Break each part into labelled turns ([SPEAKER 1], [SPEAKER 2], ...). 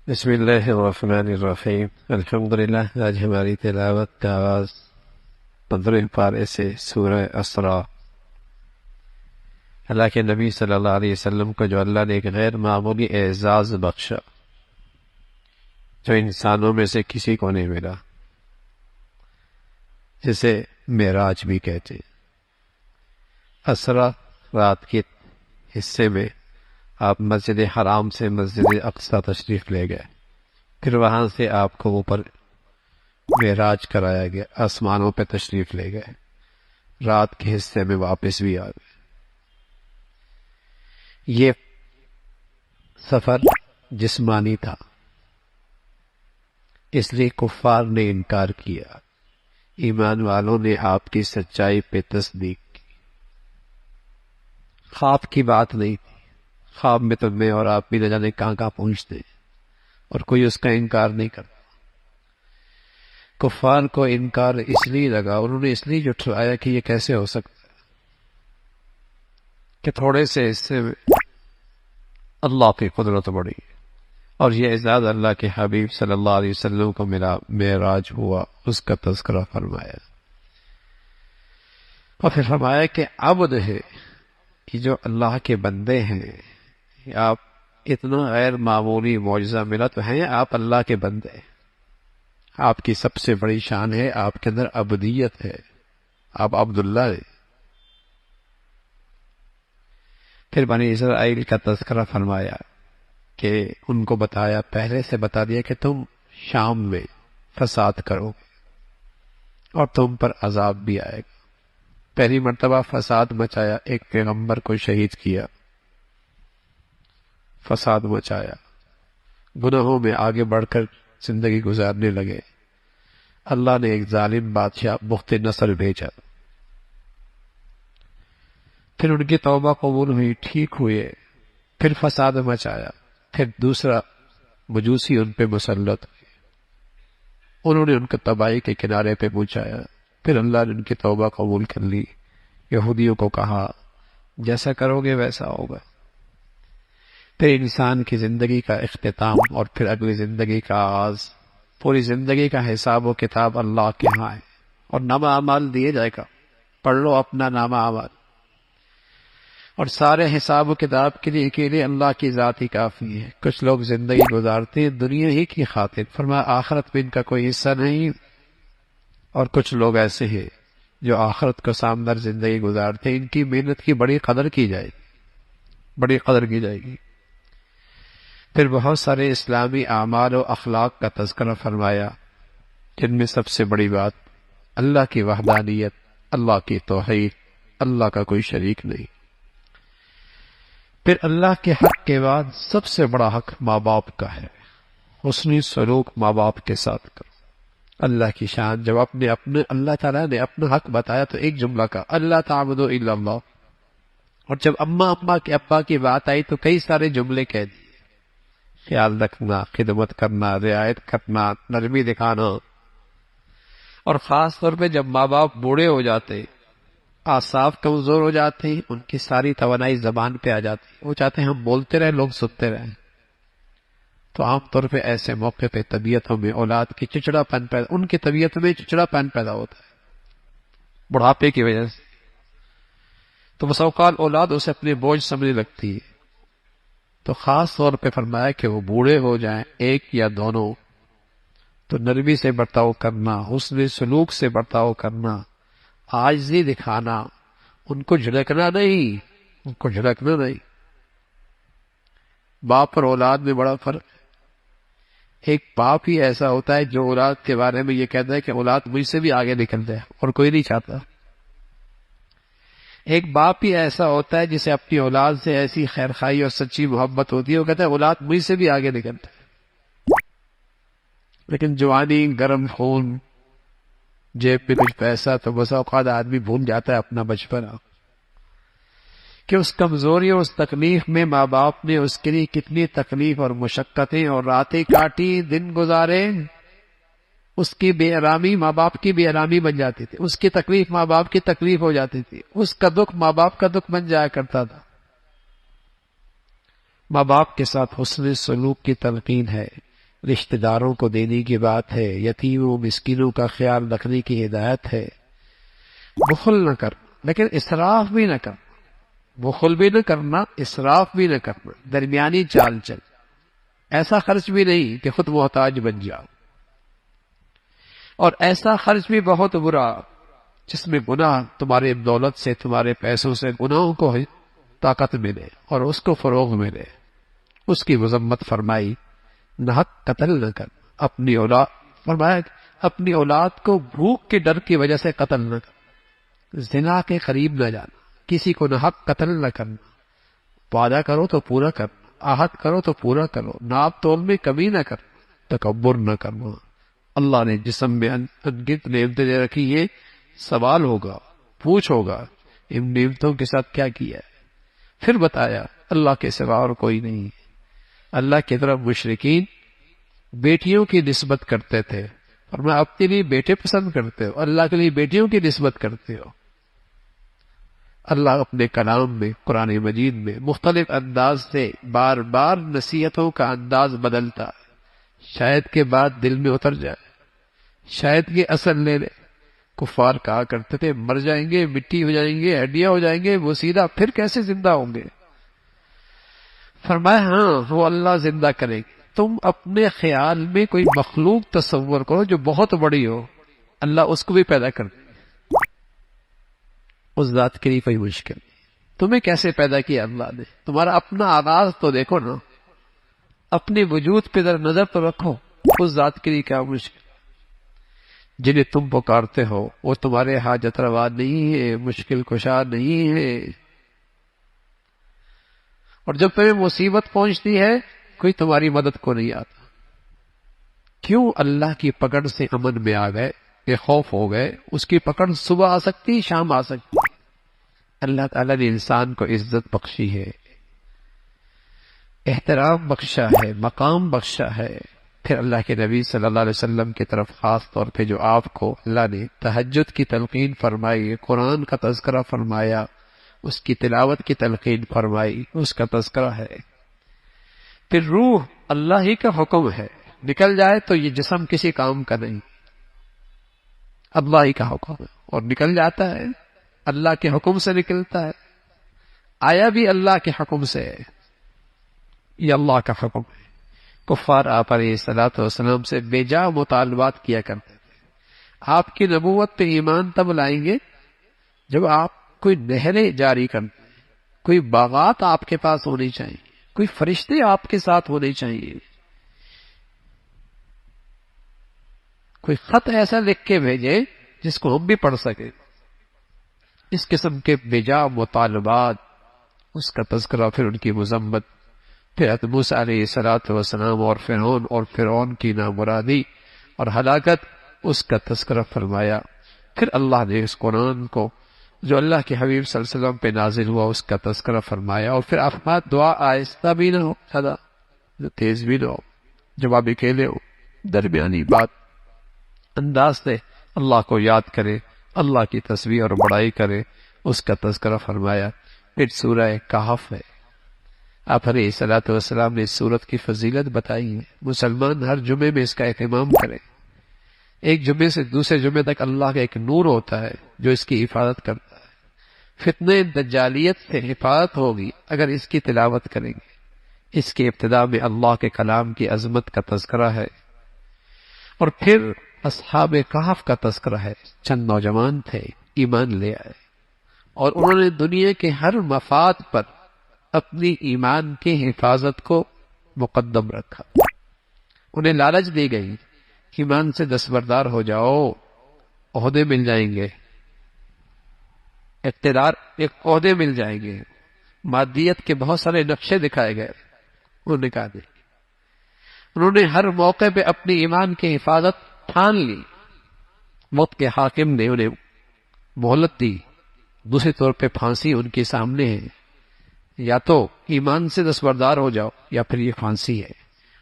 [SPEAKER 1] بسم اللہ الرحمن الرحیم۔ الحمدللہ، آج ہماری تلاوت کا آغاز 15 پارے سے سورہ اسراء۔ اللہ کے نبی صلی اللہ علیہ وسلم کو جو اللہ نے ایک غیر معمولی اعزاز بخشا جو انسانوں میں سے کسی کو نہیں ملا، جسے معراج بھی کہتے ہیں۔ اسراء رات کے حصے میں آپ مسجد حرام سے مسجد اقصی تشریف لے گئے، پھر وہاں سے آپ کو اوپر معراج کرایا گیا، آسمانوں پہ تشریف لے گئے، رات کے حصے میں واپس بھی آ گئے۔ یہ سفر جسمانی تھا، اس لیے کفار نے انکار کیا، ایمان والوں نے آپ کی سچائی پہ تصدیق کی۔ خواب کی بات نہیں تھی، خواب میں تو میں اور آپ بھی نہ جانے کہاں کہاں پہنچتے ہیں، اور کوئی اس کا انکار نہیں کرتا۔ کفار کو انکار اس لیے لگا، انہوں نے اس لیے جھٹلایا کہ یہ کیسے ہو سکتا ہے کہ تھوڑے سے حصے میں اللہ کی قدرت بڑی، اور یہ اعزاز اللہ کے حبیب صلی اللہ علیہ وسلم کو ملا، معراج ہوا، اس کا تذکرہ فرمایا، اور پھر فرمایا کہ عبد ہے کہ جو اللہ کے بندے ہیں، آپ اتنا غیر معمولی معجزہ ملا تو ہیں آپ اللہ کے بندے، آپ کی سب سے بڑی شان ہے، آپ کے اندر عبدیت ہے، آپ عبداللہ ہیں۔ پھر بنی اسرائیل کا تذکرہ فرمایا کہ ان کو بتایا، پہلے سے بتا دیا کہ تم شام میں فساد کرو گے اور تم پر عذاب بھی آئے گا۔ پہلی مرتبہ فساد مچایا، ایک پیغمبر کو شہید کیا، فساد مچایا، گناہوں میں آگے بڑھ کر زندگی گزارنے لگے۔ اللہ نے ایک ظالم بادشاہ بخت نصر بھیجا، پھر ان کی توبہ قبول ہوئی، ٹھیک ہوئے، پھر فساد مچایا، پھر دوسرا مجوسی ان پہ مسلط ہوئے، انہوں نے ان کو تباہی کے کنارے پہ پہنچایا، پھر اللہ نے ان کی توبہ قبول کر لی۔ یہودیوں کو کہا جیسا کرو گے ویسا ہوگا۔ پھر انسان کی زندگی کا اختتام اور پھر اگلی زندگی کا آغاز، پوری زندگی کا حساب و کتاب اللہ کے ہاں ہے، اور نامہ اعمال دیے جائے گا، پڑھ لو اپنا نامہ اعمال، اور سارے حساب و کتاب کے لیے اللہ کی ذات ہی کافی ہے۔ کچھ لوگ زندگی گزارتے ہیں دنیا ہی کی خاطر، فرمایا آخرت میں ان کا کوئی حصہ نہیں، اور کچھ لوگ ایسے ہیں جو آخرت کو سامنے زندگی گزارتے ہیں، ان کی محنت کی بڑی قدر کی جائے گی، بڑی قدر کی جائے گی۔ پھر بہت سارے اسلامی اعمال و اخلاق کا تذکرہ فرمایا، جن میں سب سے بڑی بات اللہ کی وحدانیت، اللہ کی توحید، اللہ کا کوئی شریک نہیں۔ پھر اللہ کے حق کے بعد سب سے بڑا حق ماں باپ کا ہے، حسنی سلوک ماں باپ کے ساتھ کرو۔ اللہ کی شان، جب اپنے اللہ تعالیٰ نے اپنا حق بتایا تو ایک جملہ کا اللہ تعبدوا الا اللہ، اور جب ابا کی بات آئی تو کئی سارے جملے کہہ دیے، خیال رکھنا، خدمت کرنا، رعایت کرنا، نرمی دکھانا، اور خاص طور پہ جب ماں باپ بوڑھے ہو جاتے، اعصاب کمزور ہو جاتے ہیں، ان کی ساری توانائی زبان پہ آ جاتی، وہ چاہتے ہیں ہم بولتے رہیں، لوگ سنتے رہیں، تو عام طور پہ ایسے موقع پہ طبیعتوں میں اولاد کی ان کی طبیعت میں چچڑا پن پیدا ہوتا ہے بڑھاپے کی وجہ سے، تو بس اوقات اولاد اسے اپنے بوجھ سمجھنے لگتی ہے۔ تو خاص طور پہ فرمایا کہ وہ بوڑھے ہو جائیں، ایک یا دونوں، تو نرمی سے برتاؤ کرنا، حسن سلوک سے برتاؤ کرنا، عاجزی دکھانا، ان کو جھڑکنا نہیں، ان کو جھڑکنا نہیں۔ باپ اور اولاد میں بڑا فرق ہے۔ ایک باپ ہی ایسا ہوتا ہے جو اولاد کے بارے میں یہ کہتا ہے کہ اولاد مجھ سے بھی آگے نکل جائے، اور کوئی نہیں چاہتا۔ ایک باپ ہی ایسا ہوتا ہے جسے اپنی اولاد سے ایسی خیرخواہی اور سچی محبت ہوتی ہے، وہ کہتا ہے اولاد مجھ سے بھی آگے نکل جائے۔ لیکن جوانی، گرم خون، جیب میں کچھ پیسہ، تو بس اوقات آدمی بھول جاتا ہے اپنا بچپنا، کہ اس کمزوری اور اس تکلیف میں ماں باپ نے اس کے لیے کتنی تکلیف اور مشقتیں اور راتیں کاٹی، دن گزارے، اس کی بے آرامی ماں باپ کی بے آرامی بن جاتی تھی، اس کی تکلیف ماں باپ کی تکلیف ہو جاتی تھی، اس کا دکھ ماں باپ کا دکھ بن جایا کرتا تھا۔ ماں باپ کے ساتھ حسن سلوک کی تلقین ہے، رشتہ داروں کو دینے کی بات ہے، یتیموں مسکینوں کا خیال رکھنے کی ہدایت ہے۔ بخل نہ کر، لیکن اسراف بھی نہ کر، بخل بھی نہ کرنا، اسراف بھی نہ کرنا، درمیانی چال چل، ایسا خرچ بھی نہیں کہ خود محتاج بن جاؤ، اور ایسا خرچ بھی بہت برا جس میں گناہ تمہارے دولت سے، تمہارے پیسوں سے گناہوں کو طاقت ملے اور اس کو فروغ ملے۔ اس کی مذمت فرمائی، نہ حق قتل نہ کر، اپنی اولاد فرمایا اپنی اولاد کو بھوک کے ڈر کی وجہ سے قتل نہ کر، زنا کے قریب نہ جانا، کسی کو نہ حق قتل نہ کرنا، وعدہ کرو تو پورا کرنا، عہد کرو تو پورا کرو، ناپ تول میں کمی نہ کر، تکبر نہ کرنا۔ اللہ نے جسم میں انگنت نعمتیں دے رکھی، یہ سوال ہوگا، پوچھ ہوگا ان نعمتوں کے ساتھ کیا کیا ہے۔ پھر بتایا اللہ کے سوا اور کوئی نہیں ہے۔ اللہ کی طرف مشرکین بیٹیوں کی نسبت کرتے تھے، اور میں اپنے لیے بیٹے پسند کرتے ہو، اللہ کے لیے بیٹیوں کی نسبت کرتے ہو۔ اللہ اپنے کلام میں، قرآن مجید میں مختلف انداز سے بار بار نصیحتوں کا انداز بدلتا ہے، شاید کے بعد دل میں اتر جائے، شاید کے اثر لے لے۔ کفار کہا کرتے تھے مر جائیں گے، مٹی ہو جائیں گے، ہڈیاں ہو جائیں گے، وہ سیدھا پھر کیسے زندہ ہوں گے؟ فرمایا ہاں وہ اللہ زندہ کرے گی۔ تم اپنے خیال میں کوئی مخلوق تصور کرو جو بہت بڑی ہو، اللہ اس کو بھی پیدا کر دے، اس ذات کے لیے کوئی مشکل نہیں۔ تمہیں کیسے پیدا کیا اللہ نے؟ تمہارا اپنا آغاز تو دیکھو نا، اپنے وجود پہ ذرا نظر تو رکھو، اس ذات کے لیے کیا مشکل۔ جنہیں تم پکارتے ہو وہ تمہارے حاجت روا نہیں ہے، مشکل کشا نہیں ہے، اور جب تمہیں مصیبت پہنچتی ہے کوئی تمہاری مدد کو نہیں آتا۔ کیوں اللہ کی پکڑ سے امن میں آ گئے، کہ خوف ہو گئے؟ اس کی پکڑ صبح آ سکتی، شام آ سکتی۔ اللہ تعالیٰ نے انسان کو عزت بخشی ہے، احترام بخشا ہے، مقام بخشا ہے۔ پھر اللہ کے نبی صلی اللہ علیہ وسلم کی طرف خاص طور پہ جو آپ کو اللہ نے تہجد کی تلقین فرمائی، قرآن کا تذکرہ فرمایا، اس کی تلاوت کی تلقین فرمائی، اس کا تذکرہ ہے۔ پھر روح اللہ ہی کا حکم ہے، نکل جائے تو یہ جسم کسی کام کا نہیں، اللہ ہی کا حکم ہے، اور نکل جاتا ہے اللہ کے حکم سے نکلتا ہے، آیا بھی اللہ کے حکم سے ہے، یہ اللہ کا حکم ہے۔ کفار آپ علیہ الصلوۃ والسلام سے بے جا مطالبات کیا کرتے تھے۔ آپ کی نبوت پہ ایمان تب لائیں گے جب آپ کوئی نہریں جاری کرتے ہیں، کوئی باغات آپ کے پاس ہونی چاہیے، کوئی فرشتے آپ کے ساتھ ہونے چاہیے، کوئی خط ایسا لکھ کے بھیجے جس کو ہم بھی پڑھ سکیں۔ اس قسم کے بے جا مطالبات، اس کا تذکرہ، پھر ان کی مذمت، پھر حضرت موسیٰ علیہ السلام اور فرعون کی نامرادی اور ہلاکت، اس کا تذکرہ فرمایا۔ پھر اللہ نے اس قرآن کو جو اللہ کے حبیب صلی اللہ علیہ وسلم پہ نازل ہوا اس کا تذکرہ فرمایا، اور پھر آپ دعا آہستہ بھی نہ ہو، زیادہ تیز بھی نہ ہو، جب آپ اکیلے ہو درمیانی بات انداز سے اللہ کو یاد کرے، اللہ کی تسبیح اور بڑائی کرے، اس کا تذکرہ فرمایا۔ پھر سورہ کہف ہے، آپ علیہ الصلوۃ والسلام نے اس سورت کی فضیلت بتائی ہے۔ مسلمان ہر جمعے میں اس کا اہتمام کرے، ایک جمعے سے دوسرے جمعے تک اللہ کا ایک نور ہوتا ہے جو اس کی حفاظت کرتا ہے۔ فتنہ دجالیت سے حفاظت ہوگی اگر اس کی تلاوت کریں گے۔ اس کی ابتدا میں اللہ کے کلام کی عظمت کا تذکرہ ہے، اور پھر اصحاب کہف کا تذکرہ ہے۔ چند نوجوان تھے، ایمان لے آئے، اور انہوں نے دنیا کے ہر مفاد پر اپنی ایمان کی حفاظت کو مقدم رکھا۔ انہیں لالچ دی گئی، ایمان سے دستبردار ہو جاؤ، عہدے مل جائیں گے، اقتدار، ایک عہدے مل جائیں گے، مادیت کے بہت سارے نقشے دکھائے گئے۔ انہوں نے کہا نہیں، انہوں نے ہر موقع پہ اپنی ایمان کی حفاظت ٹھان لی۔ موت کے حاکم نے انہیں مہلت دی، دوسرے طور پہ پھانسی ان کے سامنے ہے، یا تو ایمان سے دستبردار ہو جاؤ یا پھر یہ پھانسی ہے۔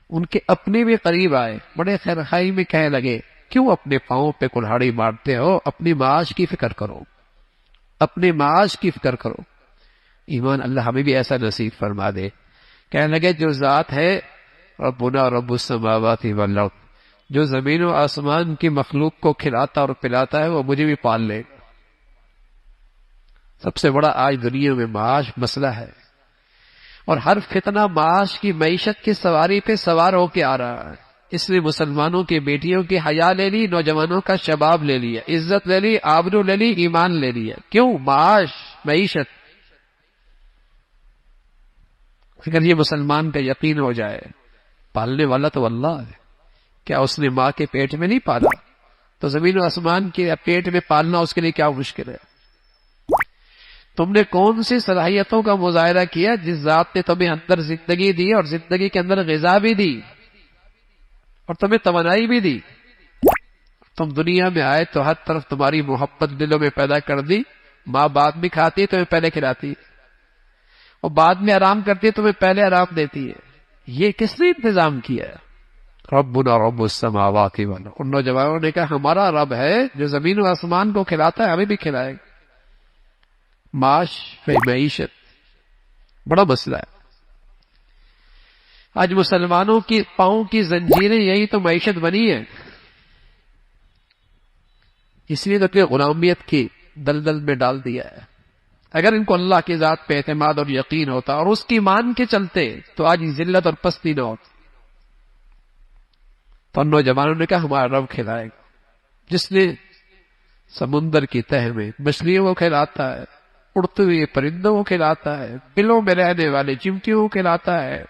[SPEAKER 1] ان کے اپنے بھی قریب آئے، بڑے خیرخائی میں کہنے لگے کیوں اپنے پاؤں پہ کلہاڑی مارتے ہو، اپنی معاش کی فکر کرو، اپنے معاش کی فکر کرو۔ ایمان اللہ ہمیں بھی ایسا نصیب فرما دے۔ کہنے لگے جو ذات ہے ربنا رب السماوات والارض، جو زمین و آسمان کی مخلوق کو کھلاتا اور پلاتا ہے وہ مجھے بھی پال لے گا۔ سب سے بڑا آج دنیا میں معاش مسئلہ ہے، اور ہر فتنہ معاش کی معیشت کی سواری پہ سوار ہو کے آ رہا ہے۔ اس لیے مسلمانوں کی بیٹیوں کی حیا لے لی، نوجوانوں کا شباب لے لیا، عزت لے لی، آبرو لے لی، ایمان لے لیا۔ کیوں؟ معاش، معیشت۔ اگر یہ مسلمان کا یقین ہو جائے پالنے والا تو اللہ ہے، کیا اس نے ماں کے پیٹ میں نہیں پالا؟ تو زمین و آسمان کے پیٹ میں پالنا اس کے لیے کیا مشکل ہے؟ تم نے کون سی صلاحیتوں کا مظاہرہ کیا جس ذات نے تمہیں اندر زندگی دی اور زندگی کے اندر غذا بھی دی اور تمہیں توانائی بھی دی؟ تم دنیا میں آئے تو ہر طرف تمہاری محبت دلوں میں پیدا کر دی۔ ماں بعد میں کھاتی ہے، تمہیں پہلے کھلاتی ہے، اور بعد میں آرام کرتی ہے، تمہیں پہلے آرام دیتی ہے۔ یہ کس نے انتظام کیا ہے؟ ربنا رب السماوات والارض۔ ان نوجوانوں نے کہا ہمارا رب ہے جو زمین و آسمان کو کھلاتا ہے، ہمیں بھی کھلائے گا۔ معاش معیشت بڑا مسئلہ ہے۔ آج مسلمانوں کی پاؤں کی زنجیریں یہی تو معیشت بنی ہے، اس لیے تو کہ غلامیت کی دلدل میں ڈال دیا ہے۔ اگر ان کو اللہ کی ذات پہ اعتماد اور یقین ہوتا اور اس کی مان کے چلتے تو آج ذلت اور پستی نہ ہوتی۔ تو ان نوجوانوں نے کہا ہمارا رب کھلائے گا، جس نے سمندر کی تہ میں مچھلیوں کو کھلاتا ہے، اڑتے ہوئے پرندوں کو کھلاتا ہے، بلوں میں رہنے والے چمٹیوں کو کھلاتا ہے،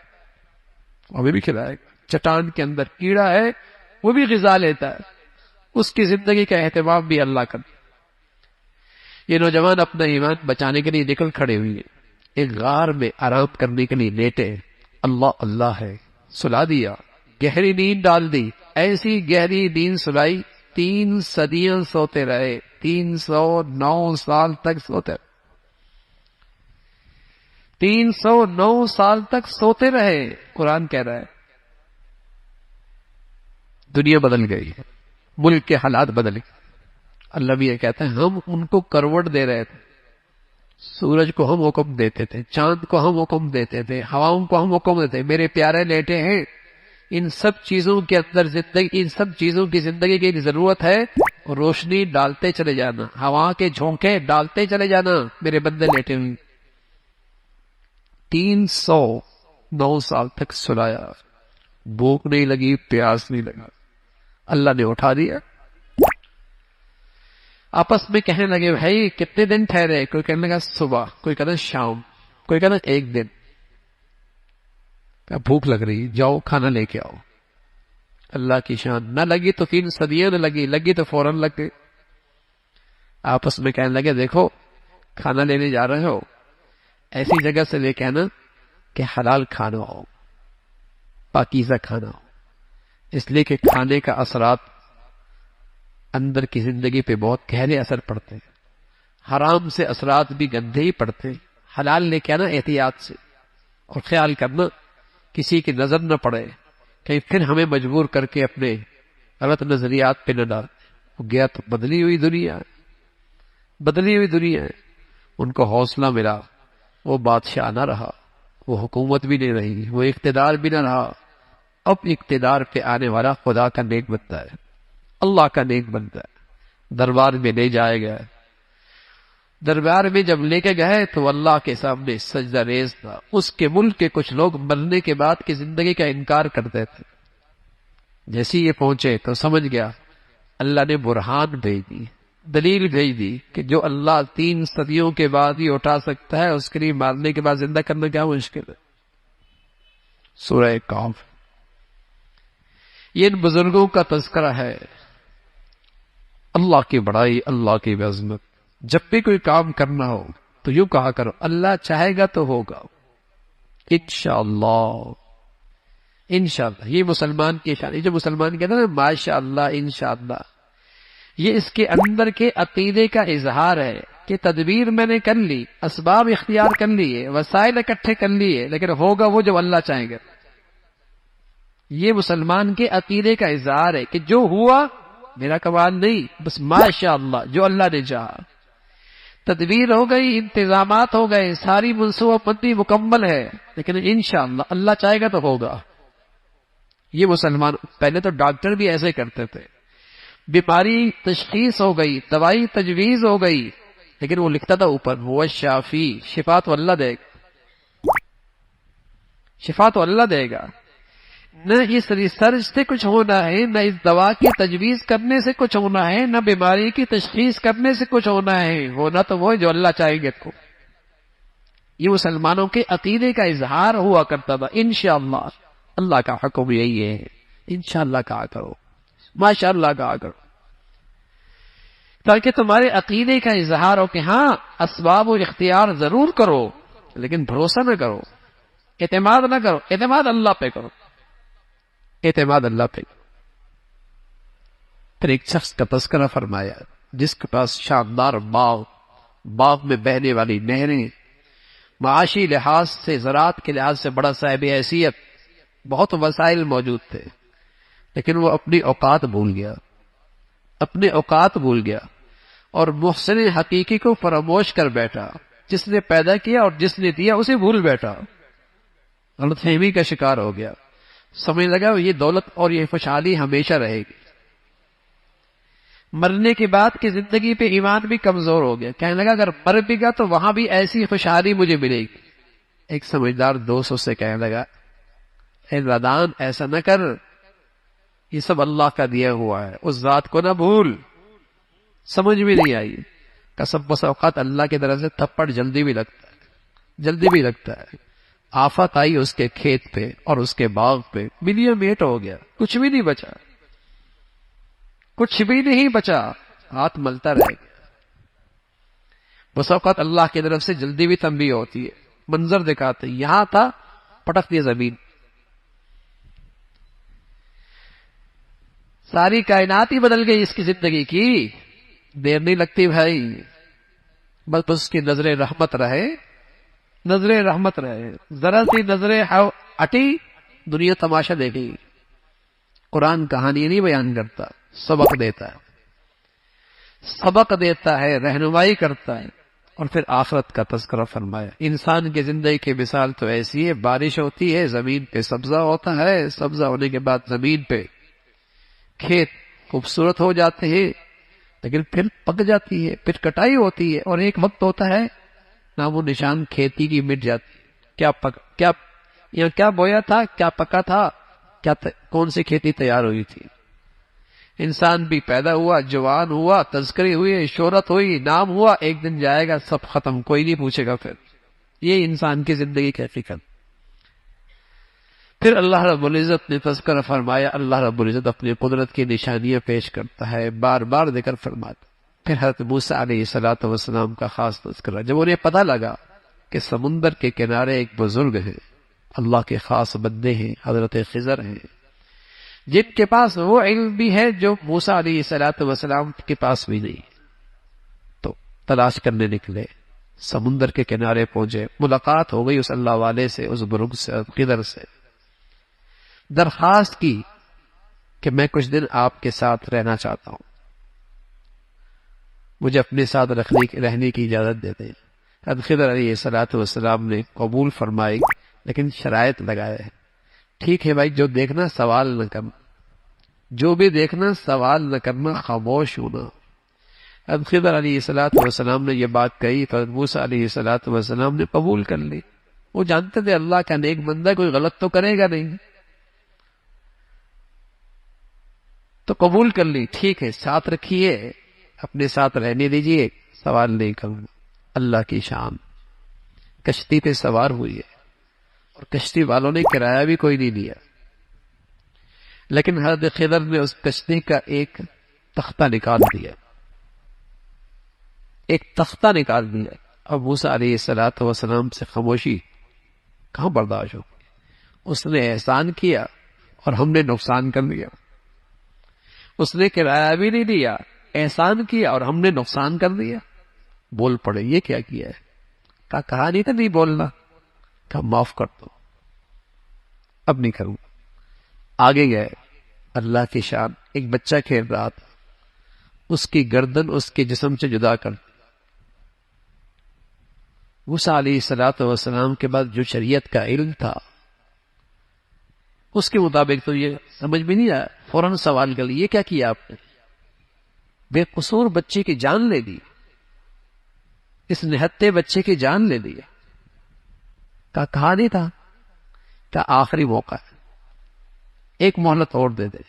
[SPEAKER 1] ہمیں بھی کھلائے گا۔ چٹان کے اندر کیڑا ہے وہ بھی غذا لیتا ہے، اس کی زندگی کا اہتمام بھی اللہ کرتا۔ یہ نوجوان اپنا ایمان بچانے کے لیے نکل کھڑے ہوئے، ایک غار میں آرام کرنے کے لیے لیٹے، اللہ اللہ ہے، سلا دیا، گہری نیند ڈال دی۔ ایسی گہری نیند سلائی 3 صدیاں سوتے رہے، 309 سال تک سوتے رہے، 309 سال تک سوتے رہے۔ قرآن کہہ رہا ہے دنیا بدل گئی ہے، ملک کے حالات بدل گئے۔ اللہ بھی یہ کہتا ہے ہم ان کو کروٹ دے رہے تھے، سورج کو ہم حکم دیتے تھے، چاند کو ہم حکم دیتے تھے، ہواؤں کو ہم حکم دیتے، میرے پیارے لیٹے ہیں۔ ان سب چیزوں کے اندر زندگی، ان سب چیزوں کی زندگی کی ضرورت ہے، روشنی ڈالتے چلے جانا، ہوا کے جھونکے ڈالتے چلے جانا، میرے بندے لیٹے ہوئے۔ 309 سال تک سلایا، بھوک نہیں لگی، پیاس نہیں لگا، اللہ نے اٹھا دیا۔ آپس میں کہنے لگے بھائی کتنے دن ٹھہرے؟ کوئی کہنے لگا صبح، کوئی کہنا شام، کوئی کہنا 1 دن۔ بھوک لگ رہی، جاؤ کھانا لے کے آؤ۔ اللہ کی شان، نہ لگی تو 3 صدیاں، نہ لگی، لگی تو فوراً لگ گئی۔ آپس میں کہنے لگے دیکھو کھانا لینے جا رہے ہو، ایسی جگہ سے لے کے آنا کہ حلال کھانا ہو، پاکیزہ کھانا ہو، اس لیے کہ کھانے کا اثرات اندر کی زندگی پہ بہت گہرے اثر پڑتے ہیں۔ حرام سے اثرات بھی گندے ہی پڑتے ہیں۔ حلال لے کے آنا احتیاط سے، اور خیال کرنا کسی کی نظر نہ پڑے، کہیں پھر ہمیں مجبور کر کے اپنے غلط نظریات پہ نہ ڈال۔ وہ گیا تو بدلی ہوئی دنیا ہے، بدلی ہوئی دنیا ہے۔ ان کو حوصلہ ملا، وہ بادشاہ نہ رہا، وہ حکومت بھی نہیں رہی، وہ اقتدار بھی نہ رہا۔ اب اقتدار پہ آنے والا خدا کا نیک بنتا ہے، اللہ کا نیک بنتا ہے۔ دربار میں لے جائے گا، دربار میں جب لے کے گئے تو اللہ کے سامنے سجدہ ریز تھا۔ اس کے ملک کے کچھ لوگ مرنے کے بعد کی زندگی کا انکار کرتے تھے۔ جیسے یہ پہنچے تو سمجھ گیا اللہ نے برہان بھیج دی، دلیل بھیج دی کہ جو اللہ 3 صدیوں کے بعد ہی اٹھا سکتا ہے، اس کے لیے مارنے کے بعد زندہ کرنا کیا مشکل ہے۔ سورہ کہف، یہ ان بزرگوں کا تذکرہ ہے۔ اللہ کی بڑائی، اللہ کی عظمت۔ جب بھی کوئی کام کرنا ہو تو یوں کہا کرو اللہ چاہے گا تو ہوگا، انشاءاللہ، انشاءاللہ۔ یہ مسلمان کی شان، یہ جو مسلمان کہتا ہے نا ماشاءاللہ، انشاءاللہ، یہ اس کے اندر کے عقیدے کا اظہار ہے کہ تدبیر میں نے کر لی، اسباب اختیار کر لیے، وسائل اکٹھے کر لیے، لیکن ہوگا وہ جو اللہ چاہے گا۔ یہ مسلمان کے عقیدے کا اظہار ہے کہ جو ہوا میرا کمال نہیں، بس ماشاءاللہ، جو اللہ نے چاہا۔ تدبیر ہو گئی، انتظامات ہو گئے، ساری منصوبہ بندی مکمل ہے، لیکن انشاءاللہ اللہ چاہے گا تو ہوگا۔ یہ مسلمان پہلے تو ڈاکٹر بھی ایسے کرتے تھے، بیماری تشخیص ہو گئی، دوائی تجویز ہو گئی، لیکن وہ لکھتا تھا اوپر وہ شافی، شفا تو اللہ دے گا، شفا تو اللہ دے گا۔ نہ اس ریسرچ سے کچھ ہونا ہے، نہ اس دوا کی تجویز کرنے سے کچھ ہونا ہے، نہ بیماری کی تشخیص کرنے سے کچھ ہونا ہے، ہونا تو وہ جو اللہ چاہیں گے تو۔ یہ مسلمانوں کے عقیدے کا اظہار ہوا کرتا تھا، انشاءاللہ اللہ کا حکم یہی ہے، انشاءاللہ کہا کرو، ماشاءاللہ کہا کرو، تاکہ تمہارے عقیدے کا اظہار ہو کہ ہاں اسباب و اختیار ضرور کرو، لیکن بھروسہ نہ کرو، اعتماد نہ کرو، اعتماد اللہ پہ کرو، اعتماد اللہ پہ۔ پھر ایک شخص کا تذکرہ فرمایا جس کے پاس شاندار باغ میں بہنے والی نہریں، معاشی لحاظ سے، زراعت کے لحاظ سے بڑا صاحب حیثیت، بہت وسائل موجود تھے، لیکن وہ اپنی اوقات بھول گیا، اپنے اوقات بھول گیا، اور محسن حقیقی کو فراموش کر بیٹھا، جس نے پیدا کیا اور جس نے دیا اسے بھول بیٹھا، غلط فہمی کا شکار ہو گیا، سمجھ لگا یہ دولت اور یہ خوشحالی ہمیشہ رہے گی۔ مرنے کے بعد کی زندگی پہ ایمان بھی کمزور ہو گیا، کہنے لگا اگر مر بھی گا تو وہاں بھی ایسی خوشحالی مجھے ملے گی۔ ایک سمجھدار دوست اس سے کہنے لگا اے نادان ایسا نہ کر، یہ سب اللہ کا دیا ہوا ہے، اس ذات کو نہ بھول۔ سمجھ بھی نہیں آئی، قسم بس اوقات اللہ کی طرف سے تھپڑ جلدی بھی لگتا ہے۔ آفت آئی اس کے کھیت پہ اور اس کے باغ پہ، ملیا میٹ ہو گیا، کچھ بھی نہیں بچا، کچھ بھی نہیں بچا، ہاتھ ملتا رہ گیا۔ بس اوقات اللہ کی طرف سے جلدی بھی تنبیہ ہوتی ہے، منظر دکھاتے یہاں تھا، پٹک دیا زمین۔ ساری کائنات ہی بدل گئی اس کی زندگی کی، دیر نہیں لگتی بھائی، بس اس کی نظر رحمت رہے، نظر رحمت رہے، ذرا سی نظر ہٹی دنیا تماشا دیکھی۔ قرآن کہانی نہیں بیان کرتا، سبق دیتا ہے، رہنمائی کرتا ہے، اور پھر آخرت کا تذکرہ فرمایا۔ انسان کی زندگی کی مثال تو ایسی ہے، بارش ہوتی ہے زمین پہ سبزہ ہوتا ہے، سبزہ ہونے کے بعد زمین پہ کھیت خوبصورت ہو جاتے ہیں، لیکن پھر پک جاتی ہے، پھر کٹائی ہوتی ہے، اور ایک وقت ہوتا ہے نام و نشان کھیتی کی مٹ جاتی ہے۔ کیا بویا تھا، کیا پکا تھا، کون سی کھیتی تیار ہوئی تھی۔ انسان بھی پیدا ہوا، جوان ہوا، تذکری ہوئی، شہرت ہوئی، نام ہوا، ایک دن جائے گا، سب ختم، کوئی نہیں پوچھے گا۔ پھر یہ انسان کی زندگی کی حقیقت۔ پھر اللہ رب العزت نے تذکرہ فرمایا، اللہ رب العزت اپنی قدرت کی نشانیاں پیش کرتا ہے، بار بار ذکر فرماتا۔ پھر حضرت موسیٰ علیہ السلام کا خاص تذکرہ، جب انہیں پتہ لگا کہ سمندر کے کنارے ایک بزرگ ہیں، اللہ کے خاص بندے ہیں، حضرت خضر ہیں، جن کے پاس وہ علم بھی ہے جو موسیٰ علیہ السلام کے پاس بھی نہیں، تو تلاش کرنے نکلے، سمندر کے کنارے پہنچے، ملاقات ہو گئی اس اللہ والے سے، اس بزرگ سے، خضر سے، درخواست کی کہ میں کچھ دن آپ کے ساتھ رہنا چاہتا ہوں، مجھے اپنے ساتھ رہنے کی اجازت دے دیں۔ حضرت خضر علیہ السلام نے قبول فرمائی، لیکن شرائط لگائے ہیں، ٹھیک ہے بھائی، جو دیکھنا سوال نہ کرنا، جو بھی دیکھنا سوال نہ کرنا، خاموش ہونا۔ حضرت خضر علیہ السلام نے یہ بات کہی تو حضرت موسیٰ علیہ السلام نے قبول کر لی۔ وہ جانتے تھے اللہ کا نیک بندہ کوئی غلط تو کرے گا نہیں، تو قبول کر لی، ٹھیک ہے ساتھ رکھیے، اپنے ساتھ رہنے دیجیے، سوال نہیں کروں۔ اللہ کی شان، کشتی پہ سوار ہوئی ہے، اور کشتی والوں نے کرایہ بھی کوئی نہیں لیا، لیکن حضرت خضر نے اس کشتی کا ایک تختہ نکال دیا، اور موسیٰ علیہ السلام سے خاموشی کہاں برداشت ہو، اس نے احسان کیا اور ہم نے نقصان کر لیا، اس نے کرایہ بھی نہیں دیا، احسان کیا اور ہم نے نقصان کر دیا۔ بول پڑے یہ کیا کیا ہے، کہا نہیں تھا نہیں بولنا، کہا معاف کر دو، اب نہیں کروں۔ آگے گئے، اللہ کی شان، ایک بچہ کھیل رہا تھا، اس کی گردن اس کے جسم سے جدا کر، موسیٰ علیہ السلام کے بعد جو شریعت کا علم تھا، اس کے مطابق تو یہ سمجھ میں نہیں آیا، فوراً سوال کر لیا یہ کیا کیا آپ نے؟ بے قصور بچے کی جان لے دی، اس نہتے بچے کی جان لے دی. کہا نہیں تھا کہ آخری موقع ہے، ایک مہلت اور دے دے.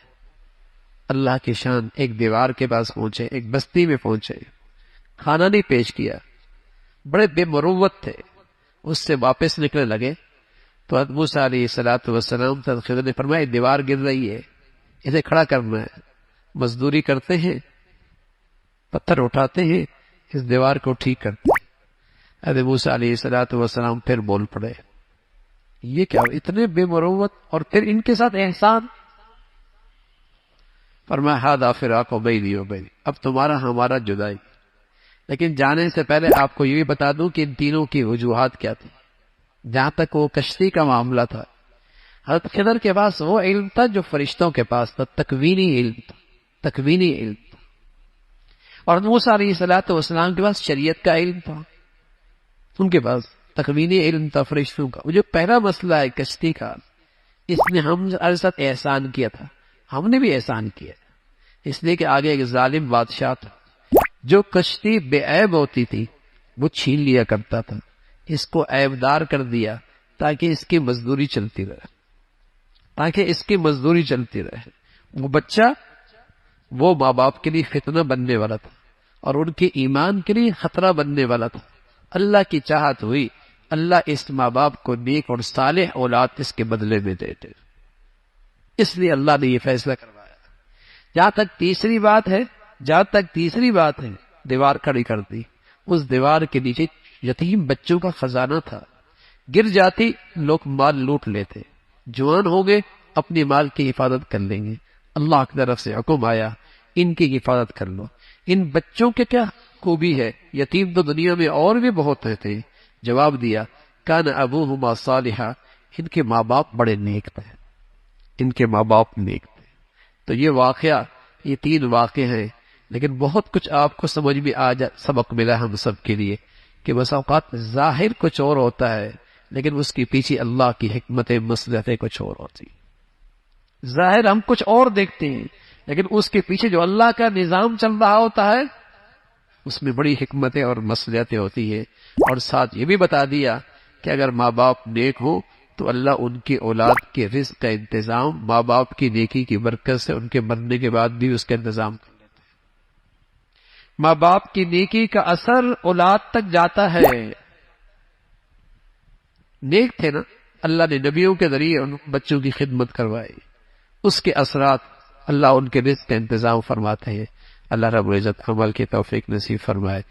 [SPEAKER 1] اللہ کی شان، ایک دیوار کے پاس پہنچے، ایک بستی میں پہنچے، کھانا نہیں پیش کیا، بڑے بے مروت تھے. اس سے واپس نکلنے لگے تو حضرت موسیٰ علیہ السلام سے خضر نے فرمایا دیوار گر رہی ہے، اسے کھڑا کرنا ہے. مزدوری کرتے ہیں، پتھر اٹھاتے ہیں، اس دیوار کو ٹھیک کرتے ہیں. حضرت موسیٰ علیہ السلام پھر بول پڑے، یہ کیا اتنے بے مروت اور پھر ان کے ساتھ احسان. فرمایا ھذا فراق بینی و بینک، اب تمہارا ہمارا جدائی. لیکن جانے سے پہلے آپ کو یہ بھی بتا دوں کہ ان تینوں کی وجوہات کیا تھی. جہاں تک وہ کشتی کا معاملہ تھا، حضرت خضر کے پاس وہ علم تھا جو فرشتوں کے پاس تھا، تکوینی علم تھا، تکوینی علم تھا. اور حضرت موسیٰ علیہ السلام کے پاس شریعت کا علم تھا، ان کے پاس تکوینی علم تھا فرشتوں کا. وہ جو پہلا مسئلہ ہے کشتی کا، اس نے ہم ساتھ احسان کیا تھا، ہم نے بھی احسان کیا، اس لیے کہ آگے ایک ظالم بادشاہ تھا جو کشتی بے عیب ہوتی تھی وہ چھین لیا کرتا تھا. اس کو عیب دار کر دیا تاکہ اس کی مزدوری چلتی رہے، تاکہ اس کی مزدوری چلتی رہے. وہ بچہ وہ ماں باپ کے لیے فتنہ بننے والا تھا اور ان کے ایمان کے لیے خطرہ بننے والا تھا. اللہ کی چاہت ہوئی اللہ اس ماں باپ کو نیک اور صالح اولاد اس کے بدلے میں دے دے، اس لیے اللہ نے یہ فیصلہ کروایا. جہاں تک تیسری بات ہے دیوار کھڑی کر دی. اس دیوار کے نیچے یتیم بچوں کا خزانہ تھا، گر جاتی لوگ مال لوٹ لیتے. جوان ہو گئے اپنی مال کی حفاظت کر لیں گے. اللہ کی طرف سے حکم آیا ان کی حفاظت کر لو. ان بچوں کے کیا خوبی ہے؟ یتیم تو دنیا میں اور بھی بہت تھے. جواب دیا کان ابوہما صالحا، ان کے ماں باپ بڑے نیک تھے، ان کے ماں باپ نیک تھے. تو یہ واقعہ، یہ 3 واقعے ہیں، لیکن بہت کچھ آپ کو سمجھ میں سبق ملا ہم سب کے لیے کہ بس اوقات ظاہر کچھ اور ہوتا ہے لیکن اس کے پیچھے اللہ کی حکمت مصلحتیں کچھ اور ہوتی. ظاہر ہم کچھ اور دیکھتے ہیں لیکن اس کے پیچھے جو اللہ کا نظام چل رہا ہوتا ہے اس میں بڑی حکمتیں اور مصلحتیں ہوتی ہیں. اور ساتھ یہ بھی بتا دیا کہ اگر ماں باپ نیک ہو تو اللہ ان کی اولاد کے رزق کا انتظام ماں باپ کی نیکی کی برکت سے ان کے مرنے کے بعد بھی اس کا انتظام کر لیتے ہیں. ماں باپ کی نیکی کا اثر اولاد تک جاتا ہے. نیک تھے نا، اللہ نے نبیوں کے ذریعے ان بچوں کی خدمت کروائی، اس کے اثرات اللہ ان کے رزق کا انتظام فرماتے ہیں. اللہ رب العزت عمل کی توفیق نصیب فرمائے.